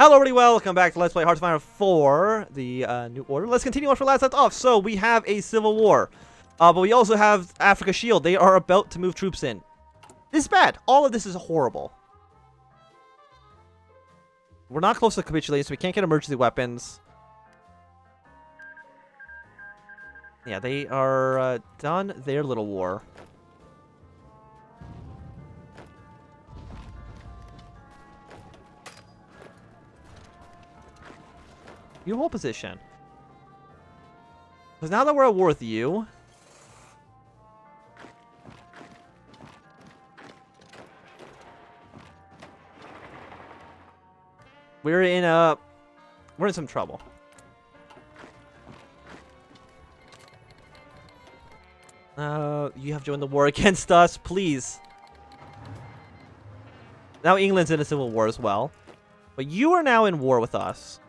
Hello everybody, welcome back to Let's Play Hearts of Iron 4, the New Order. Let's continue on for last left off. So, we have a civil war, but we also have Africa Shield. They are about to move troops in. This is bad. All of this is horrible. We're not close to capitulating, so we can't get emergency weapons. Yeah, they are done their little war. You hold position. Because now that we're at war with you, we're in some trouble. You have joined the war against us, please. Now England's in a civil war as well. But you are now in war with us.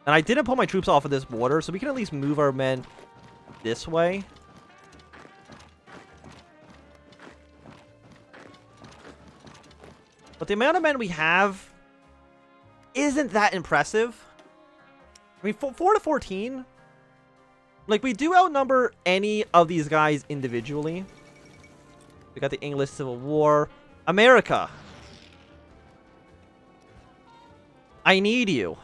And I didn't pull my troops off of this border, so we can at least move our men this way. But the amount of men we have isn't that impressive. I mean, 4 to 14. Like, we do outnumber any of these guys individually. We got the English Civil War. America. I need you.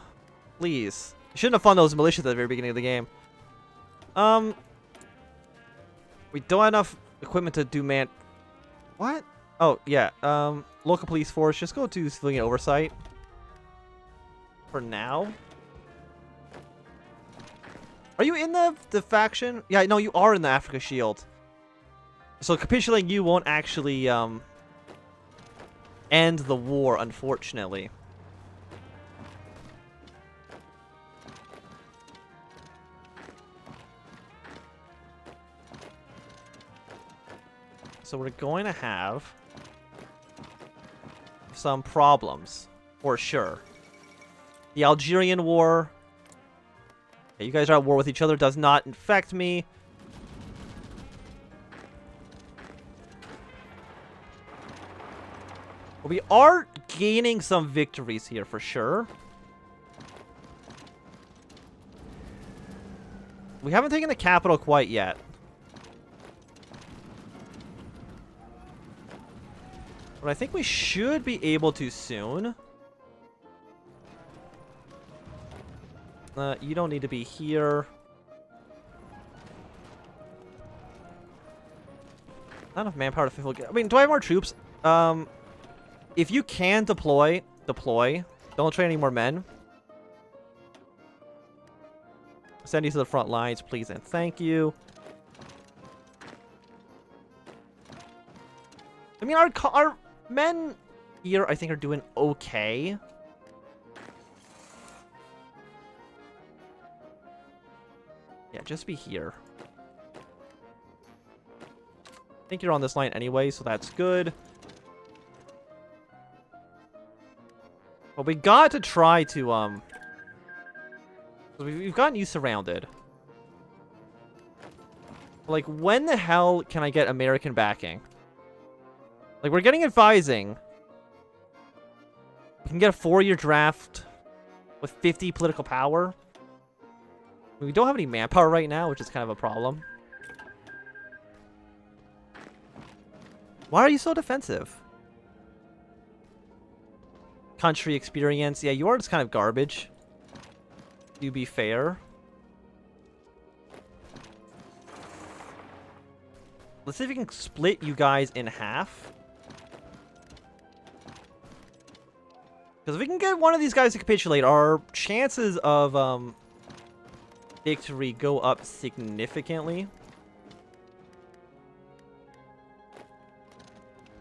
Please. You shouldn't have funded those militias at the very beginning of the game. We don't have enough equipment to do What? Oh, yeah. Local police force. Just go to civilian oversight. For now. Are you in the faction? Yeah, no, you are in the Africa Shield. So capitulating you won't actually, end the war, unfortunately. So we're going to have some problems, for sure. The Algerian War. Okay, you guys are at war with each other. Does not infect me. But we are gaining some victories here, for sure. We haven't taken the capital quite yet. But I think we should be able to soon. You don't need to be here. Not enough manpower to fulfill. I mean, do I have more troops? If you can deploy. Don't train any more men. Send you to the front lines, please and thank you. I mean, our men here, I think, are doing okay. Yeah, just be here. I think you're on this line anyway, so that's good. But we got to try to, we've gotten you surrounded. Like, when the hell can I get American backing? Like, we're getting advising. We can get a 4-year draft with 50 political power. We don't have any manpower right now, which is kind of a problem. Why are you so defensive? Country experience. Yeah, you are just kind of garbage. To be fair. Let's see if we can split you guys in half. Because if we can get one of these guys to capitulate, our chances of victory go up significantly.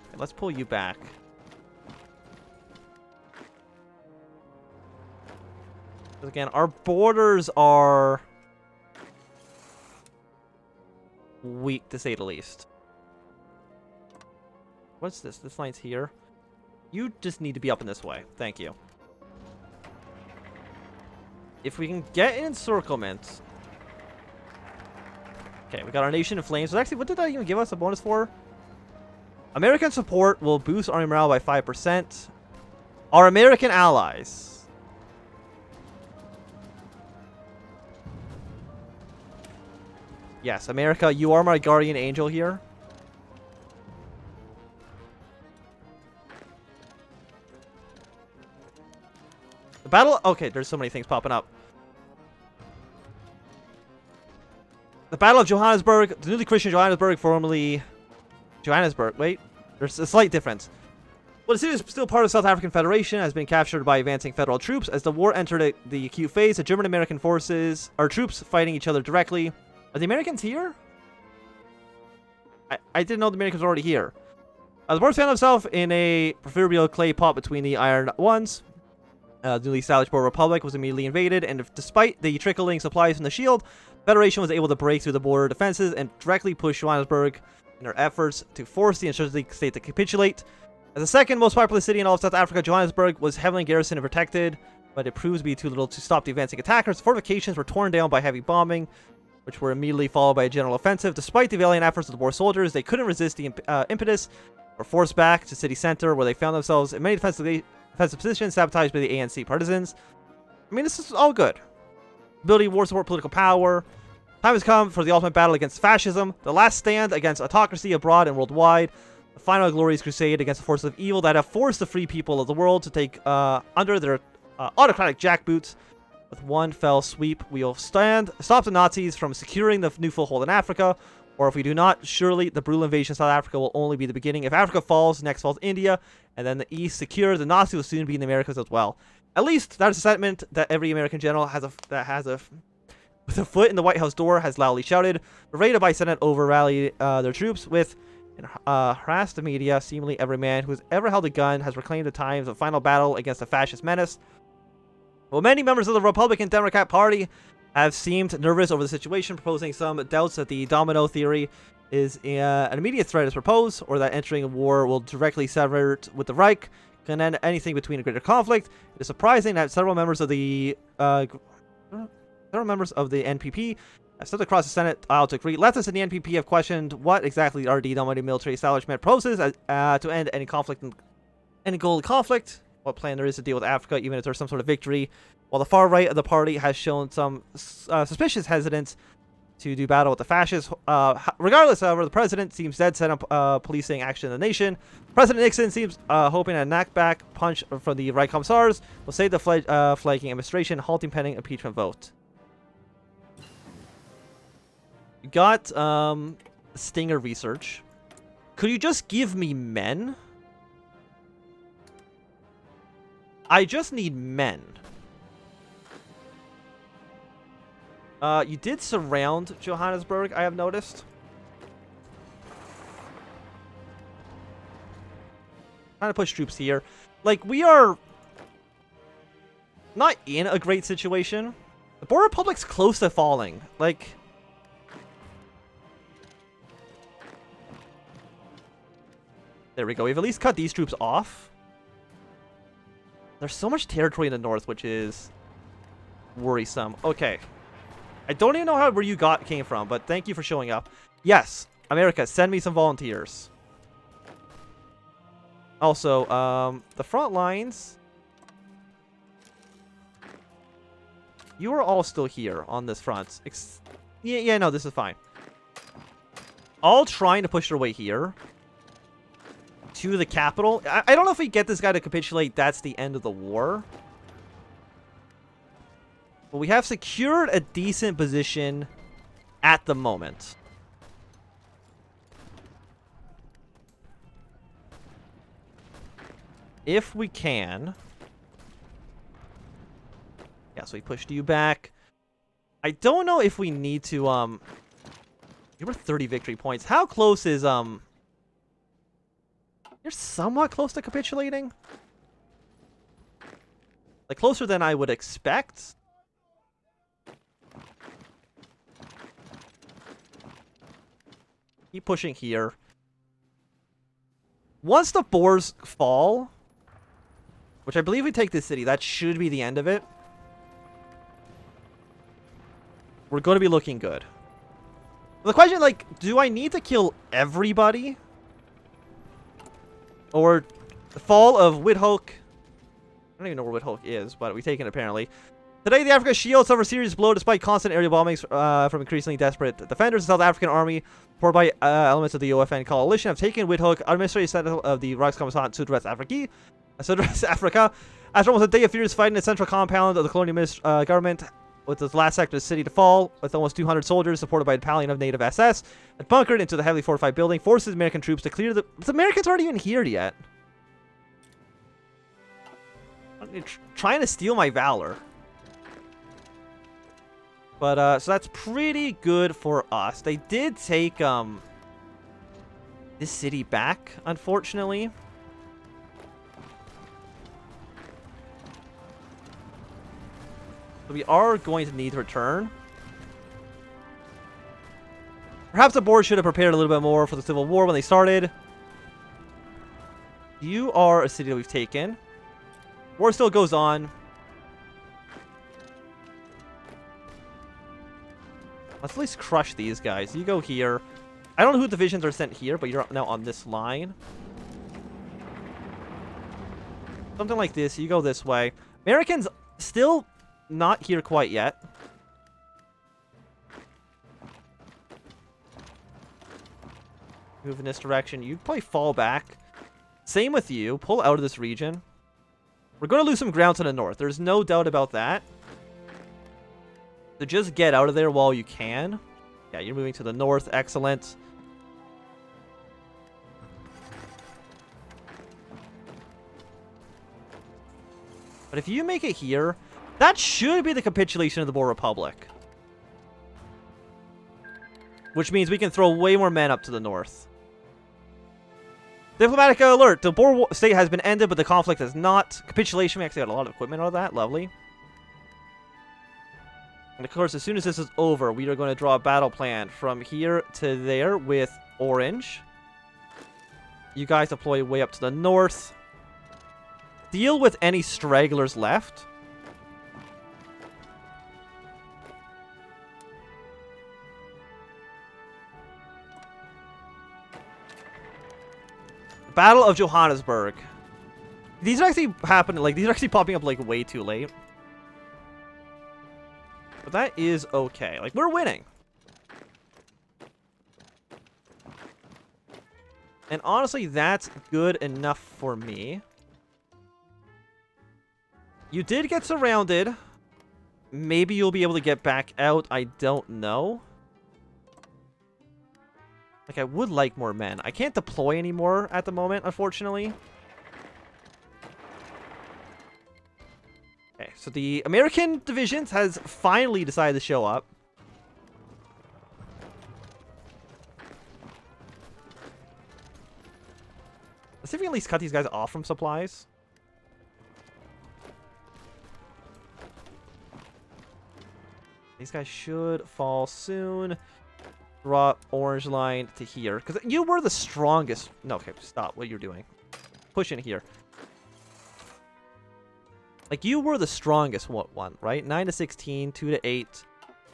Okay, let's pull you back. Because again, our borders are weak, to say the least. What's this? This line's here. You just need to be up in this way. Thank you. If we can get an encirclement. Okay, we got our nation in flames. So actually, what did that even give us a bonus for? American support will boost army morale by 5%. Our American allies Yes, America, you are my guardian angel here. The battle... Okay, there's so many things popping up. The Battle of Johannesburg, the newly Christian Johannesburg, formerly Johannesburg. Wait, there's a slight difference. Well, the city is still part of the South African Federation, has been captured by advancing federal troops. As the war entered the acute phase, the German-American forces are troops fighting each other directly. Are the Americans here? I didn't know the Americans were already here. The Boers found themselves in a proverbial clay pot between the Iron Ones. The newly established Boer Republic was immediately invaded, and despite the trickling supplies from the Shield, the Federation was able to break through the border defenses and directly push Johannesburg in their efforts to force the insurgency state to capitulate. As the second most populous city in all of South Africa, Johannesburg was heavily garrisoned and protected, but it proved to be too little to stop the advancing attackers. Fortifications were torn down by heavy bombing, which were immediately followed by a general offensive. Despite the valiant efforts of the Boer soldiers, they couldn't resist the impetus, or forced back to city center, where they found themselves in many defensive positions, sabotaged by the ANC partisans. I mean, this is all good. Ability, war support, political power. Time has come for the ultimate battle against fascism, the last stand against autocracy abroad and worldwide, the final glorious crusade against the forces of evil that have forced the free people of the world to take under their autocratic jackboots. With one fell sweep, we will stop the Nazis from securing the new foothold in Africa, or if we do not, surely the brutal invasion of South Africa will only be the beginning. If Africa falls, next falls India, and then the East secure, the Nazis will soon be in the Americas as well. At least that is a sentiment that every American general with a foot in the White House door has loudly shouted. The raided by Senate over rallied their troops with harassed the media. Seemingly every man who has ever held a gun has proclaimed the times of final battle against the fascist menace. Well, many members of the Republican Democrat Party have seemed nervous over the situation, proposing some doubts that the domino theory is an immediate threat as proposed, or that entering a war will directly sever it with the Reich, can end anything between a greater conflict. It is surprising that several members of the NPP have stepped across the Senate aisle to agree. Leftists in the NPP have questioned what exactly the RD-dominated military establishment proposes to end any conflict, any goal of conflict. What plan there is to deal with Africa, even if there's some sort of victory, while the far right of the party has shown some suspicious hesitance to do battle with the fascists. Regardless, however, the president seems dead set on policing action in the nation. President Nixon seems hoping a knockback punch from the right commissars will save the flagging administration, halting pending impeachment vote. We got Stinger research. Could you just give me men? I just need men. You did surround Johannesburg, I have noticed. Trying to push troops here. Like, we are not in a great situation. The Boer Republic's close to falling. Like, there we go. We've at least cut these troops off. There's so much territory in the north, which is worrisome. Okay. I don't even know where you came from, but thank you for showing up. Yes, America, send me some volunteers. Also, the front lines. You are all still here on this front. Yeah, no, this is fine. All trying to push their way here to the capital. I don't know if we get this guy to capitulate, that's the end of the war. But we have secured a decent position at the moment. If we can. Yeah, so we pushed you back. I don't know if we need to, you were 30 victory points. How close is, you're somewhat close to capitulating? Like, closer than I would expect. Keep pushing here. Once the Boers fall, which I believe we take this city, that should be the end of it. We're going to be looking good. The question, like, do I need to kill everybody? Or the fall of Windhoek. I don't even know where Windhoek is, but we take it apparently. Today, the Africa Shield suffered a serious blow despite constant aerial bombings from increasingly desperate defenders. The South African Army, supported by elements of the OFN coalition, have taken Windhoek, administrative center of the Rijkskommissariat Zuidwest Africa. After almost a day of furious fighting, the central compound of the colonial government, with the last sector of the city to fall, with almost 200 soldiers supported by a battalion of native SS, had bunkered into the heavily fortified building, forces American troops to clear the Americans aren't even here yet. Trying to steal my valor. But, so that's pretty good for us. They did take, this city back, unfortunately. So we are going to need to return. Perhaps the Boers should have prepared a little bit more for the Civil War when they started. You are a city that we've taken. War still goes on. Let's at least crush these guys. You go here. I don't know who divisions are sent here, but you're now on this line. Something like this. You go this way. Americans still not here quite yet. Move in this direction. You'd probably fall back. Same with you. Pull out of this region. We're going to lose some ground to the north. There's no doubt about that. So just get out of there while you can. Yeah, you're moving to the north. Excellent. But if you make it here, that should be the capitulation of the Boer Republic. Which means we can throw way more men up to the north. Diplomatic alert. The Boer state has been ended, but the conflict has not. Capitulation. We actually got a lot of equipment out of that. Lovely. And of course, as soon as this is over, we are going to draw a battle plan from here to there with orange. You guys deploy way up to the north. Deal with any stragglers left. Battle of Johannesburg. These are actually happening, like, these are actually popping up, like, way too late. But that is okay. Like, we're winning. And honestly, that's good enough for me. You did get surrounded. Maybe you'll be able to get back out. I don't know. Like, I would like more men. I can't deploy anymore at the moment, unfortunately. Okay, so the American divisions has finally decided to show up. Let's see if we can at least cut these guys off from supplies. These guys should fall soon. Drop orange line to here. Because you were the strongest. No, okay, stop what you're doing. Push in here. Like, you were the strongest one, right? 9 to 16, 2 to 8.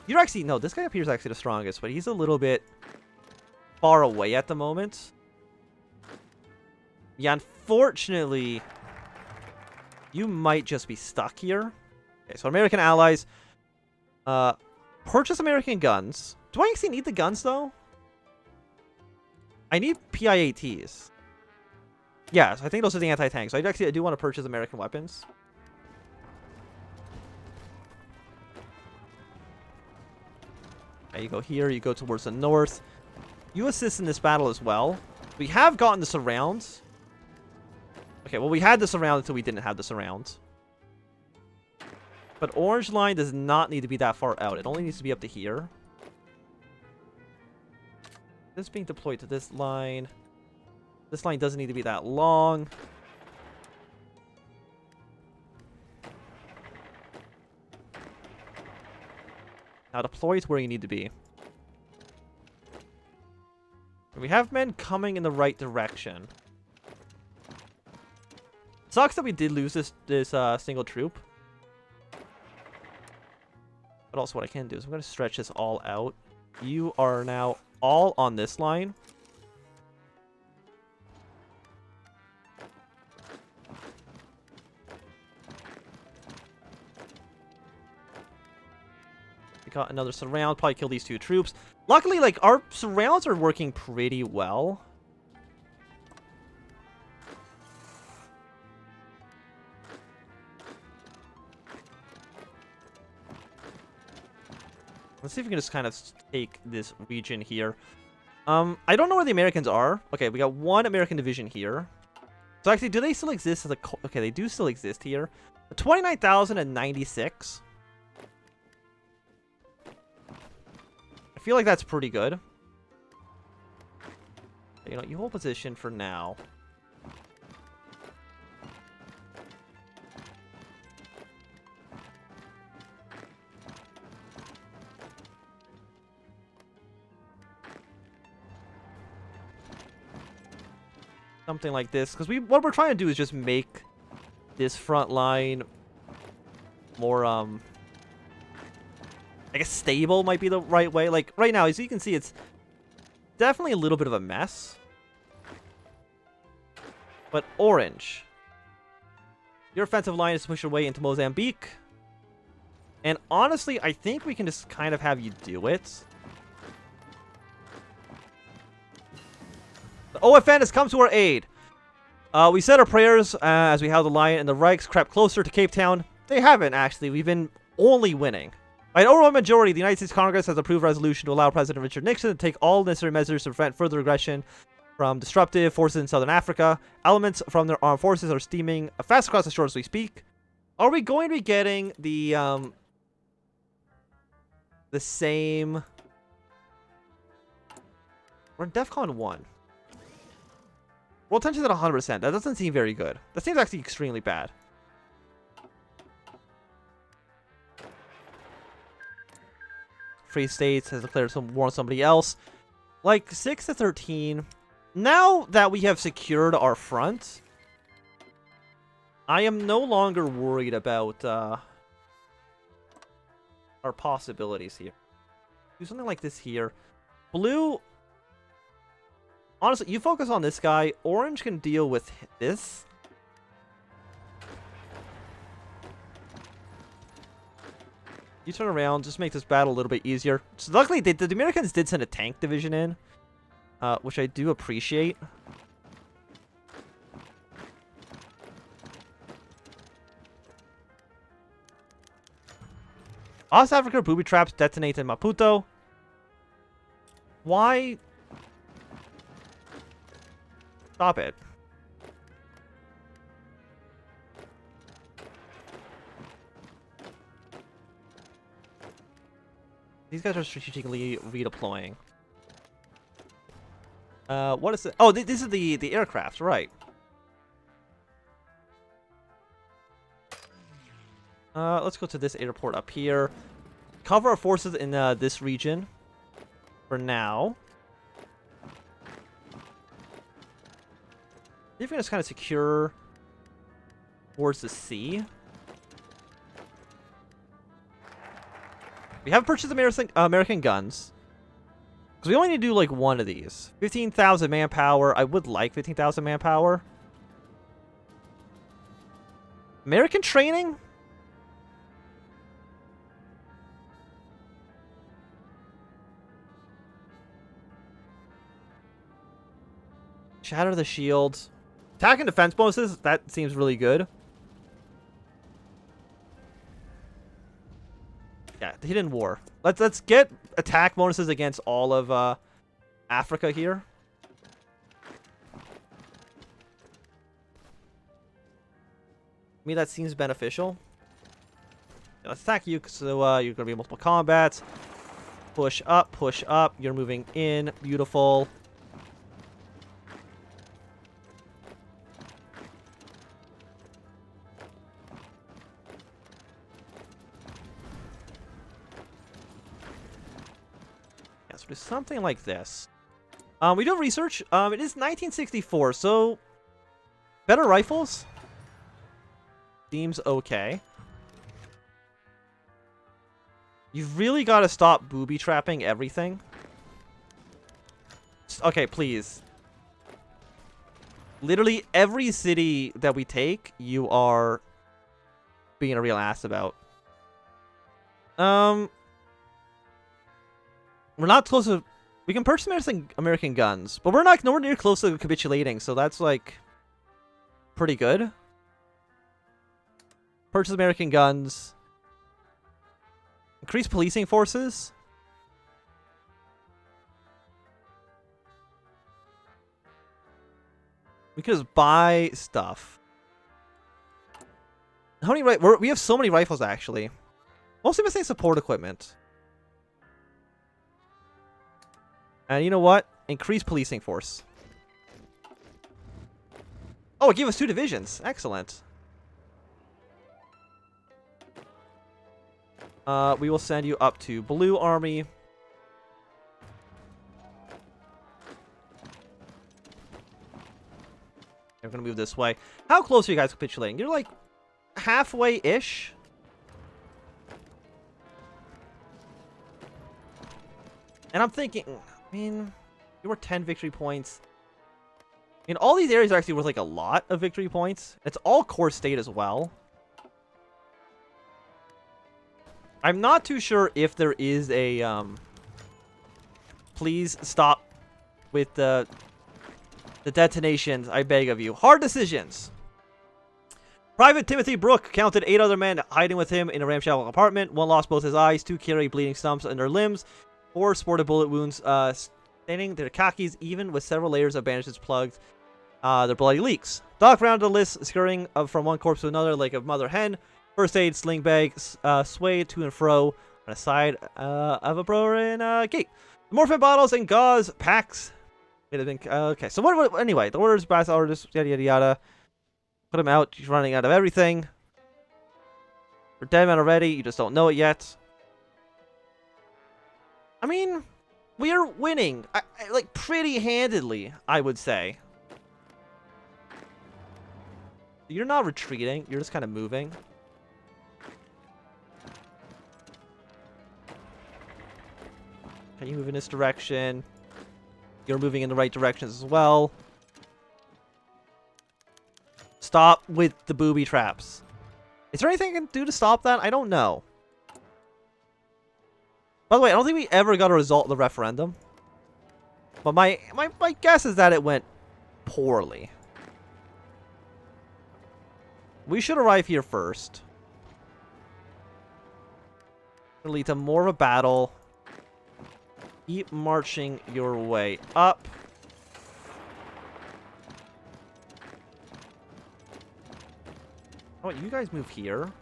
You're actually... No, this guy up here is actually the strongest, but he's a little bit far away at the moment. Yeah, unfortunately, you might just be stuck here. Okay, so American allies... purchase American guns. Do I actually need the guns, though? I need PIATs. Yeah, so I think those are the anti-tanks. So I do want to purchase American weapons. Okay, you go here. You go towards the north. You assist in this battle as well. We have gotten the surround. Okay, well, we had the surround until we didn't have the surround. But orange line does not need to be that far out. It only needs to be up to here. This being deployed to this line. This line doesn't need to be that long. Now deploy to where you need to be. We have men coming in the right direction. Sucks that we did lose this single troop. But also what I can do is I'm going to stretch this all out. You are now all on this line. got another surround. Probably kill these 2 troops. Luckily, like, our surrounds are working pretty well. Let's see if we can just kind of take this region here. I don't know where the Americans are. Okay, we got 1 American division here. So actually, do they still exist as a... Okay, they do still exist here. 29,096. I feel like that's pretty good. You know, you hold position for now. Something like this, because what we're trying to do is just make this front line more, I guess stable might be the right way. Like, right now, as you can see, it's definitely a little bit of a mess. But orange. Your offensive line is to push your way into Mozambique. And honestly, I think we can just kind of have you do it. The OFN has come to our aid. We said our prayers as we held the line, and the Reichs crept closer to Cape Town. They haven't, actually. We've been only winning. By an overwhelming majority, the United States Congress has approved a resolution to allow President Richard Nixon to take all necessary measures to prevent further aggression from disruptive forces in Southern Africa. Elements from their armed forces are steaming fast across the shore as we speak. Are we going to be getting the same... We're in DEFCON 1. World tension's at 100%. That doesn't seem very good. That seems actually extremely bad. Free States has declared some war on somebody else. Like, 6 to 13. Now that we have secured our front, I am no longer worried about our possibilities here. Do something like this here. Blue... Honestly, you focus on this guy. Orange can deal with this. You turn around, just make this battle a little bit easier. So luckily, the Americans did send a tank division in, which I do appreciate. South Africa booby traps detonate in Maputo. Why? Stop it. These guys are strategically redeploying. What is it? Oh, this is the aircraft, right? Let's go to this airport up here. Cover our forces in this region for now. See if we can just kind of secure towards the sea. We have purchased American guns. Because we only need to do like 1 of these. 15,000 manpower. I would like 15,000 manpower. American training? Shatter the shields. Attack and defense bonuses, that seems really good. Yeah, the hidden war. Let's get attack bonuses against all of Africa here. To me, that seems beneficial. Yeah, let's attack you, so you're gonna be multiple combats. Push up, push up. You're moving in. Beautiful. So do something like this. We do have research. It is 1964, so better rifles. Seems okay. You've really got to stop booby trapping everything. Okay, please. Literally every city that we take, you are being a real ass about. We're not close to... We can purchase American guns, but we're not nowhere near close to capitulating, so that's, like, pretty good. Purchase American guns. Increase policing forces. We could just buy stuff. How many we have so many rifles, actually. Mostly missing support equipment. And you know what? Increase policing force. Oh, it gave us 2 divisions. Excellent. We will send you up to Blue Army. I'm gonna move this way. How close are you guys capitulating? You're like halfway-ish. And I'm thinking, I mean, you were 10 victory points. In all these areas are actually worth like a lot of victory points. It's all core state as well. I'm not too sure if there is a please stop with the detonations, I beg of you. Hard decisions. Private Timothy Brooke counted 8 other men hiding with him in a ramshackle apartment. 1 lost both his eyes, 2 carried bleeding stumps in their limbs, 4 sported bullet wounds, staining their khakis, even with several layers of bandages plugged their bloody leaks. Doc rounded the list, scurrying from one corpse to another like a mother hen. First aid, sling bag, swayed to and fro on the side of a Boer in a gate. Morphine bottles and gauze packs. It had been okay. So what? Anyway, the orders, brass orders, yada yada yada. Put him out. He's running out of everything. We're dead men already. You just don't know it yet. I mean, we are winning, like pretty handedly, I would say. You're not retreating. You're just kind of moving. Can you move in this direction? You're moving in the right directions as well. Stop with the booby traps. Is there anything I can do to stop that? I don't know. By the way, I don't think we ever got a result of the referendum. But my guess is that it went poorly. We should arrive here first. It'll lead to more of a battle. Keep marching your way up. Oh, you guys move here.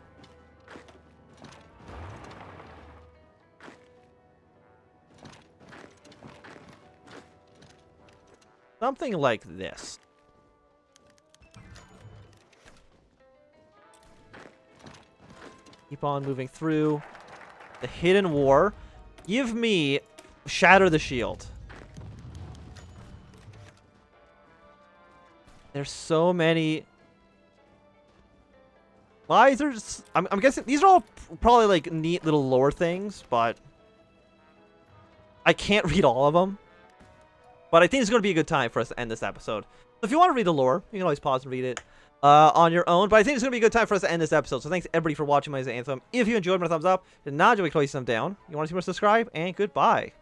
Something like this. Keep on moving through. The hidden war. Give me shatter the shield. There's so many. Why is there just... I'm guessing these are all probably like neat little lore things, but I can't read all of them. But I think it's going to be a good time for us to end this episode. So if you want to read the lore, you can always pause and read it on your own. But I think it's going to be a good time for us to end this episode. So thanks everybody for watching my Anthem. If you enjoyed, my thumbs up. If not, enjoy, please thumb down. You want to see more, subscribe, and goodbye.